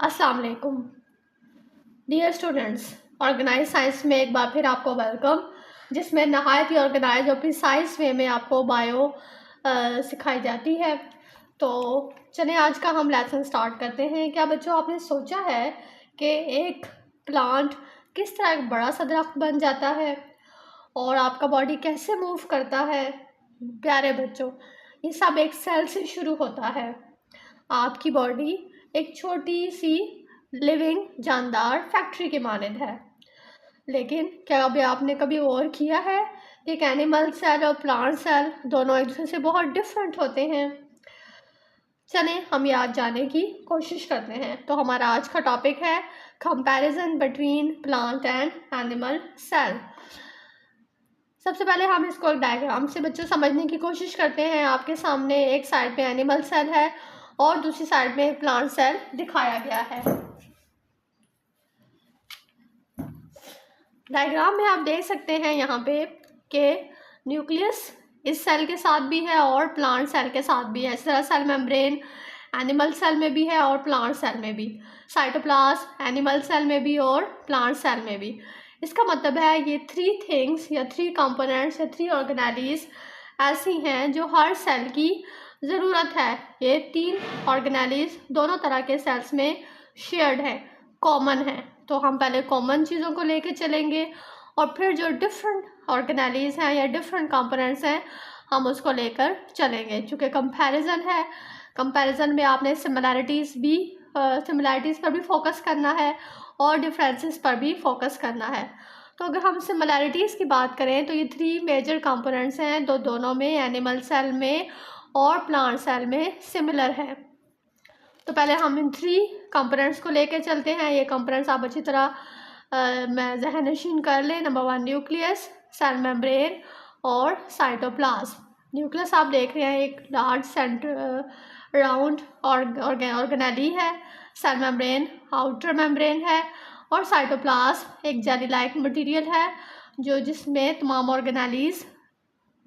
अस्सलाम वालेकुम dear students. Organise science में एक बार फिर आपको वेलकम, जिसमें नहायत ही ऑर्गेनाइज और प्रिसाइज वे में आपको बायो सिखाई जाती है। तो चलिए आज का हम लेसन स्टार्ट करते हैं। क्या बच्चों आपने सोचा है कि एक प्लांट किस तरह एक बड़ा सा दरख्त बन जाता है और आपका बॉडी कैसे मूव करता है? प्यारे बच्चों, ये सब एक सेल से शुरू होता है। आपकी बॉडी एक छोटी सी लिविंग जानदार फैक्ट्री के मानद है। लेकिन क्या अभी आपने कभी और किया है कि एक एनिमल सेल और प्लांट सेल दोनों एक दूसरे से बहुत डिफरेंट होते हैं? चलें हम ये आज जाने की कोशिश करते हैं। तो हमारा आज का टॉपिक है comparison between plant and animal cell. सबसे पहले हम इसको एक डायग्राम से बच्चों समझने की कोशिश करते हैं। आपके सामने एक साइड पे एनिमल सेल है और दूसरी साइड में प्लांट सेल दिखाया गया है। डायग्राम में आप देख सकते हैं यहाँ पे कि न्यूक्लियस इस सेल के साथ भी है और प्लांट सेल के साथ भी है। इस तरह सेल मेम्ब्रेन एनिमल सेल में भी है और प्लांट सेल में भी, साइटोप्लाज्म एनिमल सेल में भी और प्लांट सेल में भी। इसका मतलब है ये थ्री थिंग्स या थ्री कंपोनेंट्स या थ्री ऑर्गेनेलिज ऐसी हैं जो हर सेल की ज़रूरत है। ये तीन ऑर्गेनेलिज दोनों तरह के सेल्स में शेयर्ड है, कॉमन है। तो हम पहले कॉमन चीज़ों को लेके चलेंगे और फिर जो डिफरेंट ऑर्गेनेलिज हैं या डिफरेंट कंपोनेंट्स हैं हम उसको लेकर चलेंगे। चूँकि कंपैरिजन है, कंपैरिजन में आपने सिमिलैरिटीज़ पर भी फोकस करना है और डिफरेंसेस पर भी फोकस करना है। तो अगर हम सिमिलैरिटीज़ की बात करें तो ये थ्री मेजर कंपोनेंट्स हैं, दोनों में एनिमल सेल में और प्लांट सेल में सिमिलर है। तो पहले हम इन थ्री कंपोनेंट्स को लेके चलते हैं। ये कंपोनेंट्स आप अच्छी तरह मैं ज़हन नशीन कर लें। नंबर 1 न्यूक्लियस, सेल मेम्ब्रेन और साइटोप्लाज्म। न्यूक्लियस आप देख रहे हैं एक लार्ज सेंटर राउंड ऑर्गेनेली है, सेल मेम्ब्रेन आउटर मेम्ब्रेन है और साइटोप्लाज्म एक जेली लाइक मटीरियल है जिसमें तमाम ऑर्गेनेलीज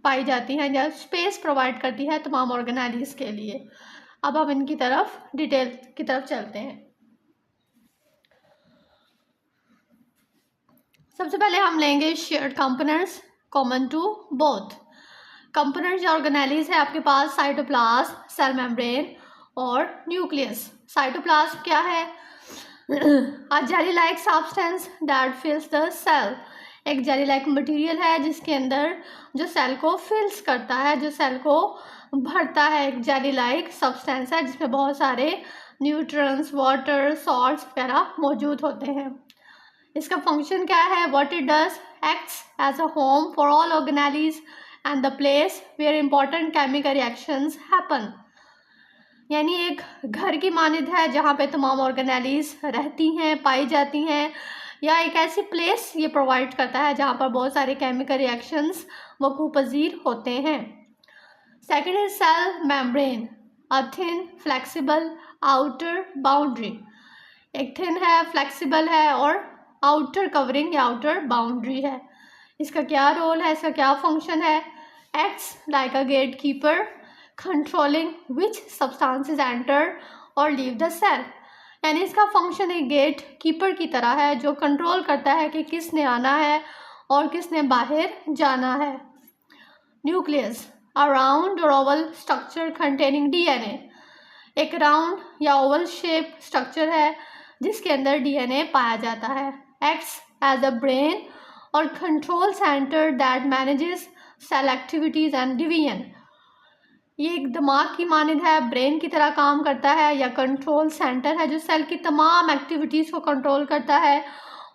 पाई जाती हैं या स्पेस प्रोवाइड करती है तमाम ऑर्गेनेलीज के लिए। अब हम इनकी तरफ डिटेल की तरफ चलते हैं। सबसे पहले हम लेंगे shared components common to both. Components या ऑर्गेनेलीज है आपके पास साइटोप्लाज्म, सेल मेम्ब्रेन और न्यूक्लियस। साइटोप्लाज्म क्या है? A jelly like substance that fills the cell. एक जेली लाइक मटेरियल है जिसके अंदर जो सेल को फिल्स करता है, जो सेल को भरता है। एक जेली लाइक सब्सटेंस है जिसमें बहुत सारे न्यूट्रॉन्स, वाटर, सॉल्ट्स वगैरह मौजूद होते हैं। इसका फंक्शन क्या है? What it does? Acts as a home for all organelles and the place where important chemical reactions happen. यानी एक घर की मानद है जहाँ पे तमाम ऑर्गेनेलीज रहती हैं, पाई जाती हैं, या एक ऐसी प्लेस ये प्रोवाइड करता है जहाँ पर बहुत सारे केमिकल रिएक्शंस वक़ूअ पज़ीर होते हैं। Second is cell membrane, a thin flexible outer boundary. एक थिन है, फ्लेक्सिबल है और आउटर कवरिंग या आउटर बाउंड्री है। इसका क्या रोल है, इसका क्या फंक्शन है? Acts like a gate keeper controlling which substances enter और लीव द सेल। यानी इसका फंक्शन एक गेट कीपर की तरह है जो कंट्रोल करता है कि किसने आना है और किसने बाहर जाना है। न्यूक्लियस, अ राउंड और ओवल स्ट्रक्चर कंटेनिंग डीएनए। एक राउंड या ओवल शेप स्ट्रक्चर है जिसके अंदर डीएनए पाया जाता है। एक्ट्स एज अ ब्रेन और control centre that manages cell activities and division. ये एक दिमाग की मानद है, ब्रेन की तरह काम करता है, या कंट्रोल सेंटर है जो सेल की तमाम एक्टिविटीज़ को कंट्रोल करता है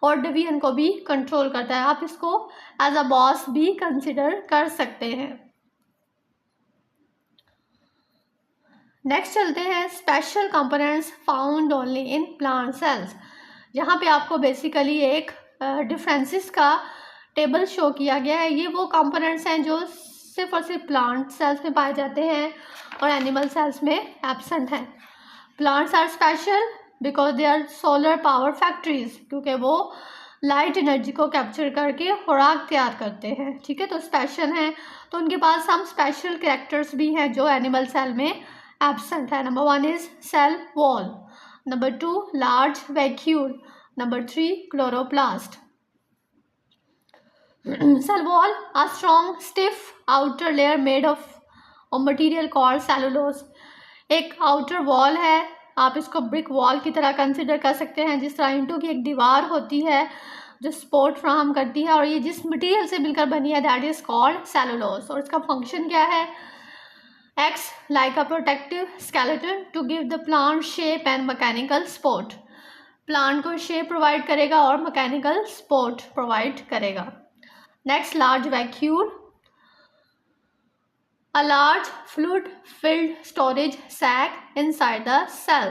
और डिवीजन को भी कंट्रोल करता है। आप इसको एज अ बॉस भी कंसिडर कर सकते हैं। नेक्स्ट चलते हैं special components found only in plant cells. जहाँ पे आपको बेसिकली एक डिफरेंसेस का टेबल शो किया गया है। ये वो कंपोनेंट्स हैं जो सिर्फ और सिर्फ प्लांट सेल्स में पाए जाते हैं और एनिमल सेल्स में एब्सेंट हैं। Plants are special because they are solar power factories, क्योंकि वो लाइट एनर्जी को कैप्चर करके खुराक तैयार करते हैं। ठीक है, तो स्पेशल हैं, तो उनके पास हम स्पेशल कैरेक्टर्स भी हैं जो एनिमल सेल में एब्सेंट है। Number 1 is cell wall, Number 2, large vacuole. Number 3, chloroplast. Cell wall, a strong, stiff outer layer made of material called cellulose. एक आउटर वॉल है, आप इसको ब्रिक वॉल की तरह कंसिडर कर सकते हैं, जिस तरह ईंटों की एक दीवार होती है जो सपोर्ट फ्राहम करती है, और ये जिस मटेरियल से मिलकर बनी है दैट इज कॉल्ड सेलुलोज. और इसका फंक्शन क्या है? Acts like a protective skeleton to give the plant shape and mechanical support. Plant को शेप प्रोवाइड करेगा और मैकेनिकल सपोर्ट प्रोवाइड करेगा. Next, large vacuole, a large fluid filled storage sac inside the cell.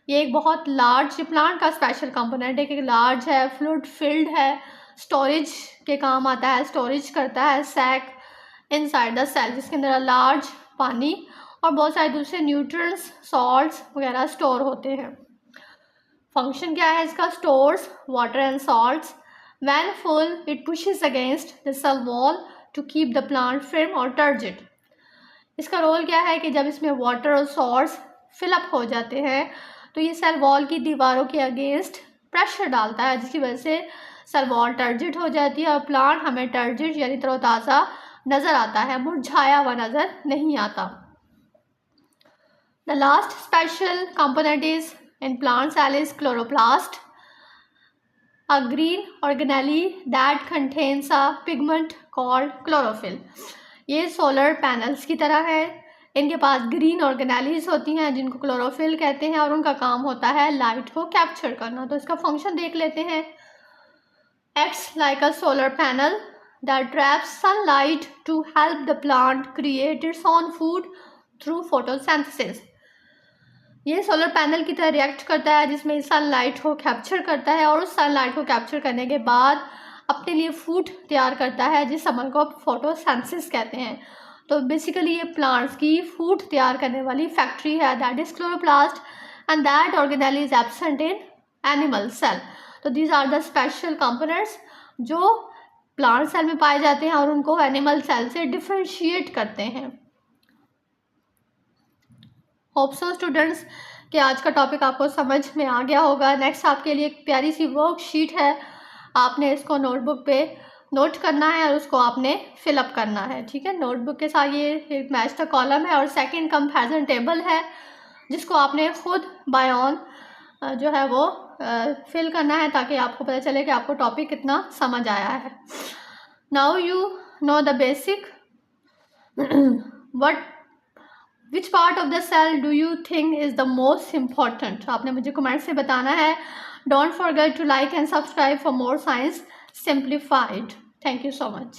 ये एक बहुत large plant का special component है कि लार्ज है, फ्लूइड फिल्ड है, स्टोरेज के काम आता है, स्टोरेज करता है सैक इनसाइड द सेल, जिसके अंदर लार्ज पानी और बहुत सारे दूसरे न्यूट्रिएंट्स, सॉल्ट्स वगैरह स्टोर होते हैं. फंक्शन क्या है इसका? Stores water and salts. When full it pushes against the cell wall to keep the plant firm और turgid. इसका रोल क्या है कि जब इसमें वाटर और सॉल्ट्स फिलअप हो जाते हैं तो ये सेल वॉल की दीवारों के अगेंस्ट प्रेशर डालता है, जिसकी वजह से सेल वॉल टर्जिड हो जाती है और प्लांट हमें टर्जिड यानी तरोताज़ा नज़र आता है, मुरझाया हुआ नज़र नहीं आता. The last special component is in plant cell is chloroplast, a green organelle that contains a pigment called chlorophyll. ये सोलर पैनल्स की तरह है, इनके पास ग्रीन ऑर्गेनेलीज होती हैं जिनको क्लोरोफिल कहते हैं और उनका काम होता है लाइट को कैप्चर करना. तो इसका फंक्शन देख लेते हैं. Acts like a solar panel that traps sunlight to help the plant create its own food through photosynthesis. ये सोलर पैनल की तरह रिएक्ट करता है जिसमें सनलाइट को कैप्चर करता है और उस सनलाइट को कैप्चर करने के बाद अपने लिए फूड तैयार करता है, जिस अमल को फोटोसिंथेसिस कहते हैं. तो बेसिकली ये प्लांट्स की फूड तैयार करने वाली फैक्ट्री है, that is chloroplast, and that organelle is absent in animal cell. तो these are the special components जो प्लांट सेल में पाए जाते हैं और उनको एनिमल सेल से डिफ्रेंशिएट करते हैं. होप सो स्टूडेंट्स कि आज का टॉपिक आपको समझ में आ गया होगा. नेक्स्ट आपके लिए एक प्यारी सी वर्कशीट है, आपने इसको नोटबुक पे नोट करना है और उसको आपने फिलअप करना है. ठीक है, नोटबुक के साथ ये एक मैच द कॉलम है और सेकंड कंपैरिजन टेबल है जिसको आपने खुद बाय ऑन जो है वो फिल करना है ताकि आपको पता चले कि आपको टॉपिक कितना समझ आया है. Now you know the basic. Which part of the cell do you think is the most important? आपने मुझे कमेंट से बताना है. Don't forget to like and subscribe for more Science Simplified. Thank you so much.